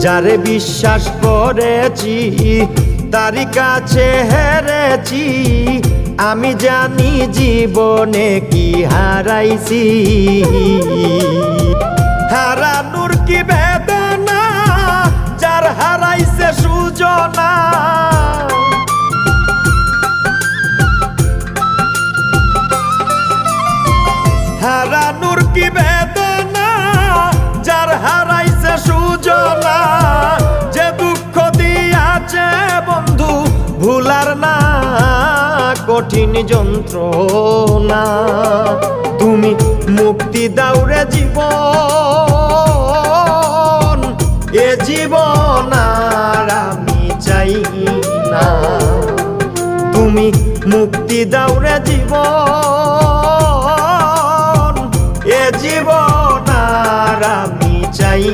যারে বিশ্বাস করেছি তারি কাছে হেরেছি, আমি জানি জীবনে কি হারাইছি। হারানোর কি বেদনা, যার হারাইছে সুজনা। হারানোর কি বেদনা, যার হারাইছে সুজনা। যে দুঃখ দিয়াছে বন্ধু ভুলার না কঠিন যন্ত্রণা। তুমি মুক্তি দাও রে জীবন, এ জীবন আর আমি চাই না। তুমি মুক্তি দাও রে জীবন, এ জীবন আর আমি চাই